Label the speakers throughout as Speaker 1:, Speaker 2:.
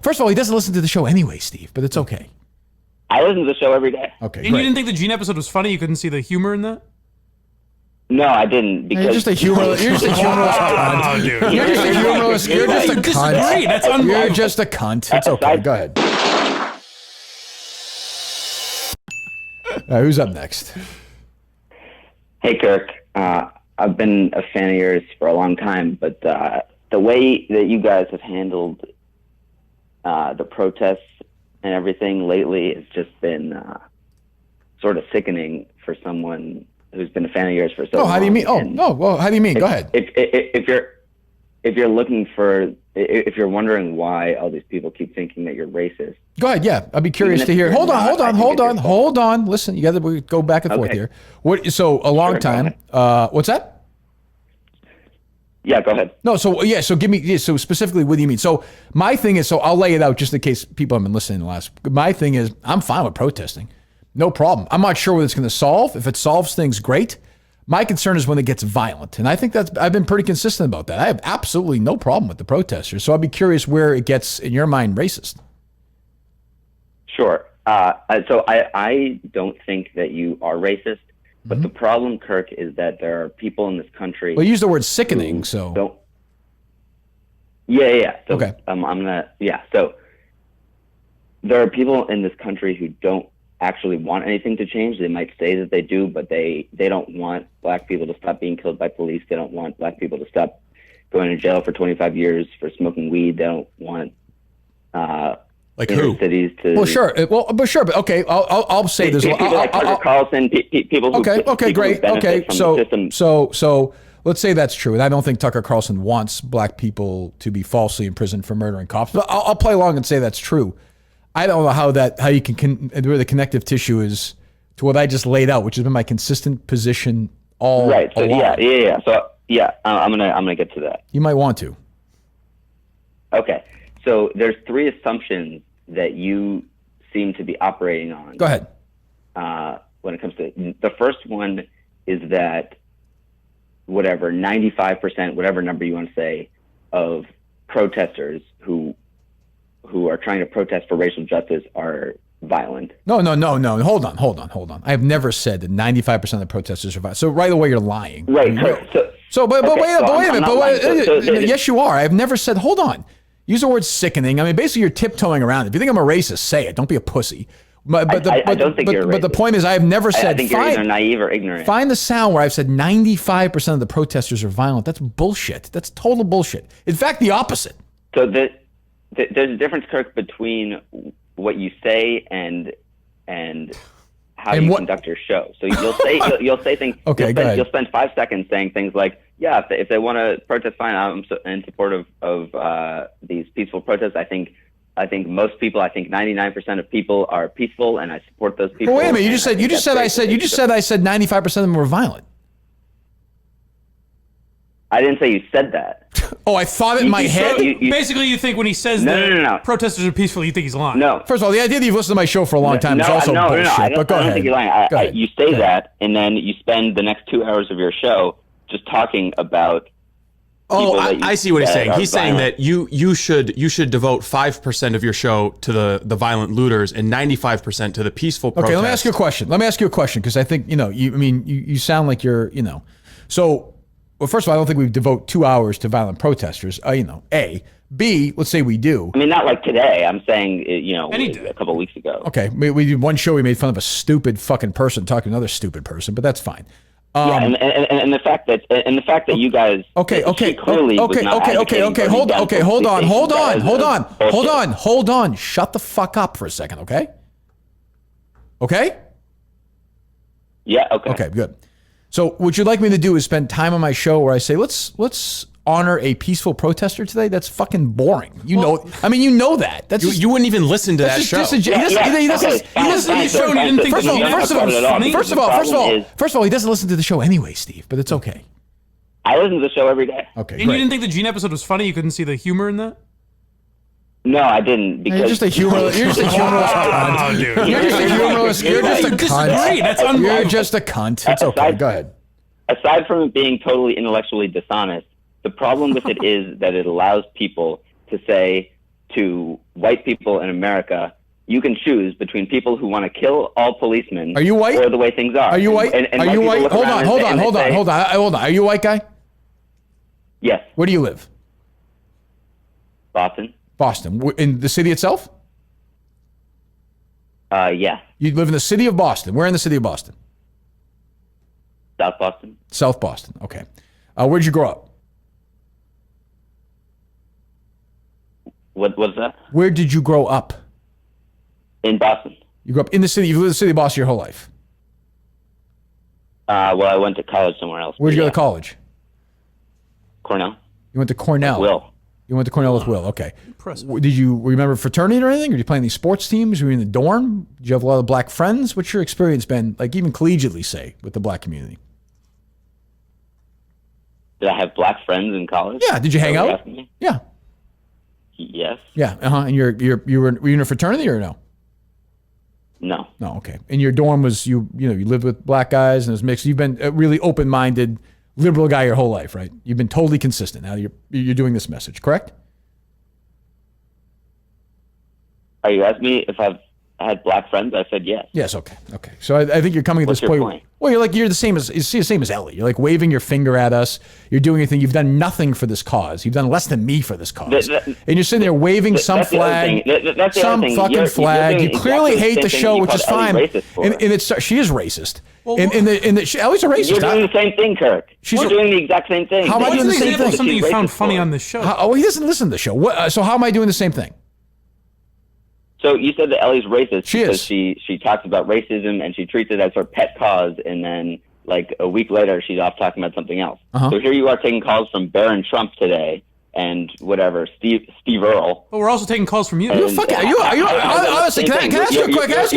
Speaker 1: First of all, he doesn't listen to the show anyway, Steve, but it's okay.
Speaker 2: I listen to the show every day.
Speaker 1: Okay,
Speaker 3: And
Speaker 1: great.
Speaker 3: you didn't think the Gene episode was funny? You couldn't see the humor in that?
Speaker 2: No, I didn't. Because
Speaker 1: You're just a humorless. You're just a humorless cunt.
Speaker 3: Dude.
Speaker 1: You're just a humorless. You're just a
Speaker 3: You disagree.
Speaker 1: cunt.
Speaker 3: That's unbelievable.
Speaker 1: You're just a cunt. It's okay. Go ahead. All right, who's up next?
Speaker 2: Hey, Kirk. I've been a fan of yours for a long time, but the way that you guys have handled the protests and everything lately has just been sort of sickening for someone who's been a fan of yours for so long.
Speaker 1: Oh, how do you mean? Oh,
Speaker 2: And
Speaker 1: no. Well, how do you mean? Go ahead.
Speaker 2: If you're looking for, if you're wondering why all these people keep thinking that you're racist.
Speaker 1: Go ahead. Yeah, I'd be curious
Speaker 2: Even
Speaker 1: to
Speaker 2: if
Speaker 1: hear.
Speaker 2: you're
Speaker 1: Hold
Speaker 2: not, I think it's your
Speaker 1: hold on. Listen, you got to go back and forth
Speaker 2: Okay.
Speaker 1: here. What? So a long
Speaker 2: Sure, go
Speaker 1: time. What's that?
Speaker 2: Yeah, go ahead.
Speaker 1: No, so yeah, so give me, yeah, so specifically, what do you mean? So my thing is, so I'll lay it out just in case people haven't been listening to the last. My thing is, I'm fine with protesting, no problem. I'm not sure what it's going to solve. If it solves things, great. My concern is when it gets violent, and I think I've been pretty consistent about that. I have absolutely no problem with the protesters. So I'd be curious where it gets, in your mind, racist.
Speaker 2: Sure. So I don't think that you are racist, but the problem, Kirk, is that there are people in this country.
Speaker 1: Well, you use the word sickening, so.
Speaker 2: Don't. Yeah. So,
Speaker 1: Okay.
Speaker 2: I'm gonna. Yeah. So there are people in this country who don't actually want anything to change. They might say that they do, but they don't want black people to stop being killed by police. They don't want black people to stop going to jail for 25 years for smoking weed. They don't want
Speaker 4: Like
Speaker 2: inner
Speaker 4: who?
Speaker 2: cities to.
Speaker 1: Well, sure. But okay. I'll say there's a
Speaker 2: people like Tucker Carlson, people who
Speaker 1: Okay,
Speaker 2: people
Speaker 1: great.
Speaker 2: who benefit
Speaker 1: Okay,
Speaker 2: from the system.
Speaker 1: so let's say that's true, and I don't think Tucker Carlson wants black people to be falsely imprisoned for murdering cops. But I'll play along and say that's true. I don't know how you can where the connective tissue is to what I just laid out, which has been my consistent position all
Speaker 2: Right. So
Speaker 1: along.
Speaker 2: yeah. So yeah, I'm gonna get to that.
Speaker 1: You might want to.
Speaker 2: Okay. So there's three assumptions that you seem to be operating on.
Speaker 1: Go ahead.
Speaker 2: When it comes to the first one is that 95%, whatever number you want to say, of protesters who are trying to protest for racial justice are violent.
Speaker 1: No. Hold on. I have never said that 95% of the protesters are violent. So right away you're lying.
Speaker 2: Right.
Speaker 1: But
Speaker 2: Okay,
Speaker 1: wait a
Speaker 2: I'm not lying.
Speaker 1: minute. Yes, you are. I've never said. Hold on. Use the word sickening. I mean, basically, you're tiptoeing around it. If you think I'm a racist, say it. Don't be a pussy.
Speaker 2: I don't think you're a
Speaker 1: But the
Speaker 2: racist.
Speaker 1: point is, I have never said.
Speaker 2: I think you're either naive or ignorant.
Speaker 1: Find the sound where I've said 95% of the protesters are violent. That's bullshit. That's total bullshit. In fact, the opposite.
Speaker 2: So there's a difference, Kirk, between what you say and how
Speaker 1: And
Speaker 2: you
Speaker 1: what-
Speaker 2: conduct your show. So you'll say things.
Speaker 1: Okay, go ahead.
Speaker 2: You'll spend 5 seconds saying things like, "Yeah, if they want to protest, fine. I'm in support of these peaceful protests. I think most people. I think 99% of people are peaceful, and I support those people."
Speaker 1: Well, wait a minute. You
Speaker 2: and
Speaker 1: just said.
Speaker 2: think
Speaker 1: You just
Speaker 2: that's
Speaker 1: said.
Speaker 2: great.
Speaker 1: I said 95% of them were violent.
Speaker 2: I didn't say you said that.
Speaker 1: Oh, I thought it in my head.
Speaker 3: Basically, you think when he says
Speaker 2: No,
Speaker 3: that
Speaker 2: no.
Speaker 3: protesters are peaceful, you think he's lying.
Speaker 2: No.
Speaker 1: First of all, the idea that you've listened to my show for a long time is also bullshit.
Speaker 2: I
Speaker 1: But go
Speaker 2: don't
Speaker 1: ahead.
Speaker 2: think you're lying.
Speaker 1: Go ahead.
Speaker 2: You say
Speaker 1: Go ahead.
Speaker 2: that, and then you spend the next 2 hours of your show just talking about.
Speaker 4: Oh,
Speaker 2: people that you
Speaker 4: I see what he's
Speaker 2: said
Speaker 4: saying.
Speaker 2: are
Speaker 4: He's saying
Speaker 2: violent.
Speaker 4: that you should devote 5% of your show to the violent looters and 95% to the peaceful protest.
Speaker 1: Okay, let me ask you a question. Because I think, you sound like you're, So, well, first of all, I don't think we devote 2 hours to violent protesters, A. B, let's say we do.
Speaker 2: I mean, not like today. I'm saying,
Speaker 3: Any day.
Speaker 2: a couple of weeks ago.
Speaker 1: Okay, we did one show, we made fun of a stupid fucking person talking to another stupid person, but that's fine.
Speaker 2: Yeah, and the fact that you guys
Speaker 1: Okay.
Speaker 2: clearly was not advocating voting
Speaker 1: Hold
Speaker 2: down
Speaker 1: on.
Speaker 2: bullshit.
Speaker 1: Hold on. Shut the fuck up for a second, okay? Okay?
Speaker 2: Yeah. Okay.
Speaker 1: Okay, good. So what you'd like me to do is spend time on my show where I say, let's honor a peaceful protester today? That's fucking boring. You know that. That's just,
Speaker 4: You wouldn't even listen to that
Speaker 1: that's
Speaker 4: show.
Speaker 1: just he doesn't First of all, he doesn't listen to the show anyway, Steve, but it's okay.
Speaker 2: I listen to the show every day.
Speaker 1: Okay,
Speaker 3: And you
Speaker 1: great.
Speaker 3: didn't think the Gene episode was funny? You couldn't see the humor in that?
Speaker 2: No, I didn't. Because
Speaker 1: You're just a humorless cunt.
Speaker 3: dude.
Speaker 1: You're just a humorless. You're just a
Speaker 3: Disagree.
Speaker 1: cunt.
Speaker 3: That's
Speaker 1: You're
Speaker 3: unbelievable.
Speaker 1: just a cunt. It's okay. Go ahead.
Speaker 2: Aside from it being totally intellectually dishonest, the problem with it is that it allows people to say to white people in America, you can choose between people who want to kill all policemen.
Speaker 1: Are you white?
Speaker 2: Or the way things are.
Speaker 1: Are you white?
Speaker 2: And
Speaker 1: Are
Speaker 2: white
Speaker 1: you
Speaker 2: people
Speaker 1: white?
Speaker 2: look
Speaker 1: Hold
Speaker 2: around
Speaker 1: on,
Speaker 2: and
Speaker 1: hold
Speaker 2: say-
Speaker 1: on,
Speaker 2: and they
Speaker 1: hold on,
Speaker 2: say,
Speaker 1: hold on, hold on. Are you a white guy?
Speaker 2: Yes,
Speaker 1: Where do you live?
Speaker 2: Boston.
Speaker 1: Boston. In the city itself?
Speaker 2: Yes,
Speaker 1: You live in the city of Boston. Where in the city of Boston?
Speaker 2: South Boston.
Speaker 1: South Boston. Okay. Where'd you grow up?
Speaker 2: What's that?
Speaker 1: Where did you grow up?
Speaker 2: In Boston.
Speaker 1: You grew up in the city. You lived in the city of Boston your whole life.
Speaker 2: Well, I went to college somewhere else.
Speaker 1: Where'd you
Speaker 2: but
Speaker 1: go to college?
Speaker 2: Cornell.
Speaker 1: You went to Cornell.
Speaker 2: Will.
Speaker 1: You went to Cornell with Will. Okay.
Speaker 3: Impressive.
Speaker 1: Did you remember fraternity or anything? Or did you play any sports teams? Were you in the dorm? Did you have a lot of black friends? What's your experience been, like even collegiately, say, with the black community?
Speaker 2: Did I have black friends in college?
Speaker 1: Yeah. Did you hang
Speaker 2: Are you
Speaker 1: out?
Speaker 2: asking me?
Speaker 1: Yeah.
Speaker 2: Yes.
Speaker 1: Yeah. And were you in a fraternity or no?
Speaker 2: No.
Speaker 1: No. Okay. And your dorm was you lived with black guys and it was mixed. You've been a really open-minded, liberal guy your whole life, right? You've been totally consistent. Now you're doing this message, correct?
Speaker 2: Are you asking me if I've had black friends? I said yes.
Speaker 1: Yes. Okay. Okay. So I think you're coming at
Speaker 2: What's
Speaker 1: this
Speaker 2: your
Speaker 1: point.
Speaker 2: point?
Speaker 1: Well, you're the same as Ellie. You're like waving your finger at us. You're doing anything. You've done nothing for this cause. You've done less than me for this cause. And you're sitting there waving some
Speaker 2: that's the other
Speaker 1: flag,
Speaker 2: thing. That's the
Speaker 1: some
Speaker 2: other thing.
Speaker 1: fucking
Speaker 2: You're
Speaker 1: flag.
Speaker 2: doing
Speaker 1: You clearly
Speaker 2: exactly
Speaker 1: hate the
Speaker 2: the same
Speaker 1: show,
Speaker 2: thing
Speaker 1: which
Speaker 2: you
Speaker 1: is
Speaker 2: called
Speaker 1: fine.
Speaker 2: Ellie racist for.
Speaker 1: And she is racist.
Speaker 3: Well,
Speaker 1: Ellie's a racist.
Speaker 2: You're doing the same thing, Kirk. You're doing the exact same thing.
Speaker 1: How am I
Speaker 3: What's
Speaker 1: doing
Speaker 3: an
Speaker 1: the same
Speaker 3: example of
Speaker 1: thing?
Speaker 3: something you
Speaker 2: She's
Speaker 3: found
Speaker 2: racist
Speaker 3: funny
Speaker 2: for.
Speaker 3: on this show?
Speaker 1: Oh, he doesn't listen to the show. So how am I doing the same thing?
Speaker 2: So you said that Ellie's racist
Speaker 1: She
Speaker 2: because
Speaker 1: is.
Speaker 2: she talks about racism and she treats it as her pet cause, and then like a week later she's off talking about something else.
Speaker 1: Uh-huh.
Speaker 2: So here you are taking calls from Barron Trump today and whatever Steve Earle.
Speaker 3: But we're also taking calls from you.
Speaker 1: Are you fucking? Are you? Honestly, can I ask you a question? Can I ask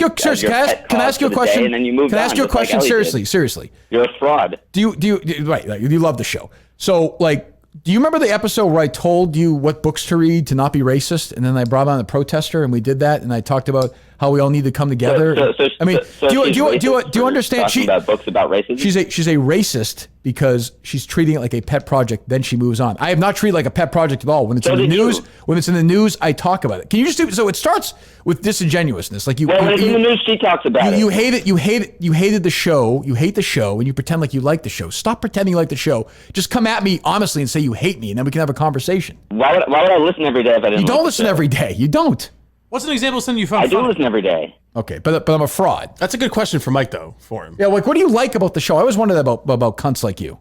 Speaker 1: you a question? Can I ask you a question?
Speaker 2: And then you moved
Speaker 1: Can I ask
Speaker 2: on,
Speaker 1: you a
Speaker 2: just like
Speaker 1: question?
Speaker 2: Ellie
Speaker 1: Seriously,
Speaker 2: did.
Speaker 1: seriously.
Speaker 2: You're a fraud.
Speaker 1: Right, like, you love the show. So, like, do you remember the episode where I told you what books to read to not be racist, and then I brought on a protester, and we did that, and I talked about how we all need to come together. I mean, do you understand?
Speaker 2: Talking about books about racism.
Speaker 1: She's a racist because she's treating it like a pet project. Then she moves on. I have not treated it like a pet project at all. When it's in the news, when it's in the news, I talk about it. Can you just do so? It starts with disingenuousness. Like
Speaker 2: when it's in the news, she talks about it.
Speaker 1: You hate it. You hate it. You hated the show. You hate the show, and you pretend like you like the show. Stop pretending you like the show. Just come at me honestly and say you hate me, and then we can have a conversation.
Speaker 2: Why would I listen every day if I didn't?
Speaker 1: You don't
Speaker 2: like the
Speaker 1: listen
Speaker 2: show?
Speaker 1: every day. You don't.
Speaker 3: What's an example of something you found
Speaker 2: I do
Speaker 3: funny?
Speaker 2: listen every day.
Speaker 1: Okay, but I'm a fraud.
Speaker 4: That's a good question for Mike, though, for him.
Speaker 1: Yeah, like what do you like about the show? I always wondered about cunts like you.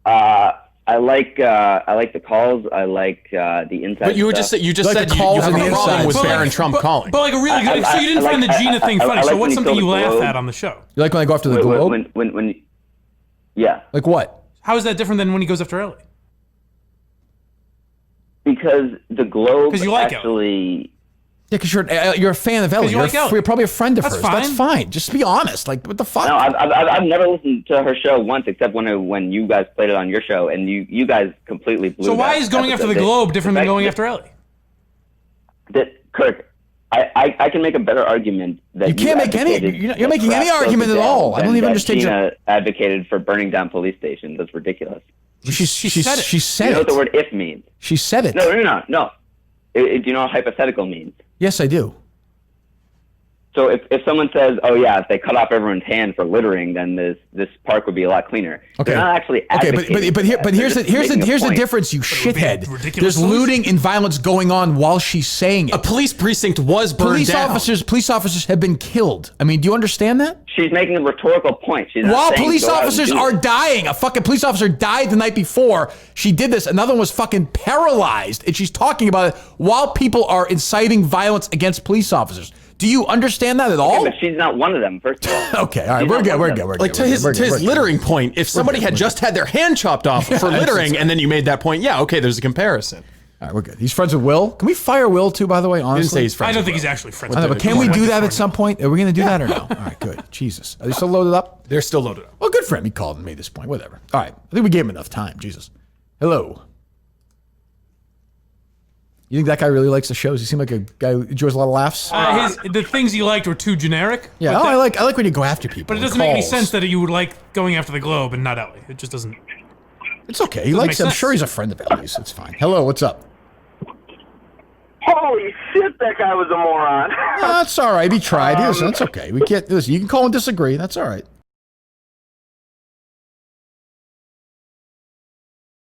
Speaker 2: I like the calls. I like the inside.
Speaker 4: But you were
Speaker 2: stuff.
Speaker 4: you just
Speaker 1: Like
Speaker 4: said
Speaker 1: the
Speaker 4: you
Speaker 1: calls
Speaker 4: have
Speaker 1: and
Speaker 4: a
Speaker 1: the
Speaker 4: problem
Speaker 1: insides.
Speaker 4: with
Speaker 3: But
Speaker 4: Barron
Speaker 3: like-
Speaker 4: Trump
Speaker 3: but-
Speaker 4: calling.
Speaker 3: But like a really good. So you didn't find the Gina thing funny.
Speaker 2: I
Speaker 3: So
Speaker 2: like
Speaker 3: what's
Speaker 2: when
Speaker 3: something
Speaker 2: you
Speaker 3: you
Speaker 2: go to the
Speaker 3: laugh
Speaker 2: Globe.
Speaker 3: at on the show?
Speaker 1: You like when I go after the globe?
Speaker 2: When yeah,
Speaker 1: Like what?
Speaker 3: How is that different than when he goes after Ellie?
Speaker 2: because the Globe
Speaker 3: 'Cause you like Ellie.
Speaker 2: actually.
Speaker 1: Yeah, because you're a fan of Ellie.
Speaker 3: you like Ellie.
Speaker 1: You're probably a friend of
Speaker 3: That's
Speaker 1: hers. That's
Speaker 3: fine.
Speaker 1: fine. Just be honest. Like what the fuck?
Speaker 2: No, I've never listened to her show once, except when you guys played it on your show, and you guys completely blew.
Speaker 3: So why
Speaker 2: that
Speaker 3: is going after the
Speaker 2: episode.
Speaker 3: Globe different than
Speaker 2: fact
Speaker 3: going
Speaker 2: that-
Speaker 3: after Ellie?
Speaker 2: That Kirk, I can make a better argument that
Speaker 1: You can't make any-
Speaker 2: advocated
Speaker 1: you're
Speaker 2: that
Speaker 1: making any
Speaker 2: Kraft
Speaker 1: argument
Speaker 2: goes
Speaker 1: at all.
Speaker 2: down
Speaker 1: I don't
Speaker 2: than
Speaker 1: even
Speaker 2: that
Speaker 1: understand your-
Speaker 2: Gina advocated for burning down police stations. That's ridiculous.
Speaker 1: She
Speaker 3: said it.
Speaker 1: She said
Speaker 2: You know
Speaker 1: it.
Speaker 2: what the word "if" means?
Speaker 1: She said it.
Speaker 2: No. Do you know what hypothetical means?
Speaker 1: Yes, I do.
Speaker 2: So if someone says, "Oh yeah, if they cut off everyone's hand for littering, then this park would be a lot cleaner."
Speaker 1: Okay.
Speaker 2: They're not actually
Speaker 1: Okay,
Speaker 2: advocating
Speaker 1: but
Speaker 2: for that.
Speaker 1: here's
Speaker 2: They're
Speaker 1: the
Speaker 2: just making a point.
Speaker 1: difference, you
Speaker 3: it would be a
Speaker 1: shithead.
Speaker 3: ridiculous
Speaker 1: There's
Speaker 3: solution.
Speaker 1: looting and violence going on while she's saying
Speaker 4: A
Speaker 1: it.
Speaker 4: police precinct was burned down.
Speaker 1: Police officers have been killed. I mean, do you understand that?
Speaker 2: She's making a rhetorical point. She's not
Speaker 1: While
Speaker 2: saying
Speaker 1: police
Speaker 2: go out and
Speaker 1: officers
Speaker 2: do
Speaker 1: are
Speaker 2: it.
Speaker 1: dying, a fucking police officer died the night before she did this. Another one was fucking paralyzed, and she's talking about it while people are inciting violence against police officers. Do you understand that at all?
Speaker 2: Yeah, but she's not one of them. First of all.
Speaker 1: Okay, all right,
Speaker 2: She's
Speaker 1: we're
Speaker 2: not
Speaker 1: good,
Speaker 2: one
Speaker 1: we're
Speaker 2: of
Speaker 1: good,
Speaker 2: them.
Speaker 1: we're
Speaker 4: Like
Speaker 1: good.
Speaker 4: to his littering point, if somebody had just had their hand chopped off for littering and then you made that point, yeah, okay, there's a comparison.
Speaker 1: All right, we're good. He's friends with Will. Can we fire Will too, by the way,
Speaker 4: I didn't
Speaker 1: honestly?
Speaker 4: say he's friends.
Speaker 3: I don't
Speaker 4: with
Speaker 3: think he's
Speaker 4: Will.
Speaker 3: actually friends.
Speaker 1: I know,
Speaker 3: with
Speaker 1: but can
Speaker 3: her.
Speaker 1: we
Speaker 3: He's
Speaker 1: do
Speaker 3: one
Speaker 1: that
Speaker 3: to
Speaker 1: at some point? Are we going to do that or no? All right, good. Jesus. Are they still loaded up?
Speaker 4: They're still loaded up.
Speaker 1: Well, good for him. He called and made this point. Whatever. All right. I think we gave him enough time. Jesus. Hello. You think that guy really likes the shows? He seemed like a guy who enjoys a lot of laughs.
Speaker 3: The things he liked were too generic.
Speaker 1: Yeah.
Speaker 3: but
Speaker 1: Oh,
Speaker 3: that-
Speaker 1: I like when you go after people.
Speaker 3: But it
Speaker 1: with
Speaker 3: doesn't make any
Speaker 1: calls.
Speaker 3: sense that you would like going after the Globe and not Ellie. It just doesn't.
Speaker 1: It's okay. He likes. I'm sure he's a friend of Ellie's. It's fine. Hello, what's up?
Speaker 5: Holy shit, that guy was a moron.
Speaker 1: That's all right. He tried. Listen, that's okay. We can't. Listen, you can call and disagree. That's all right.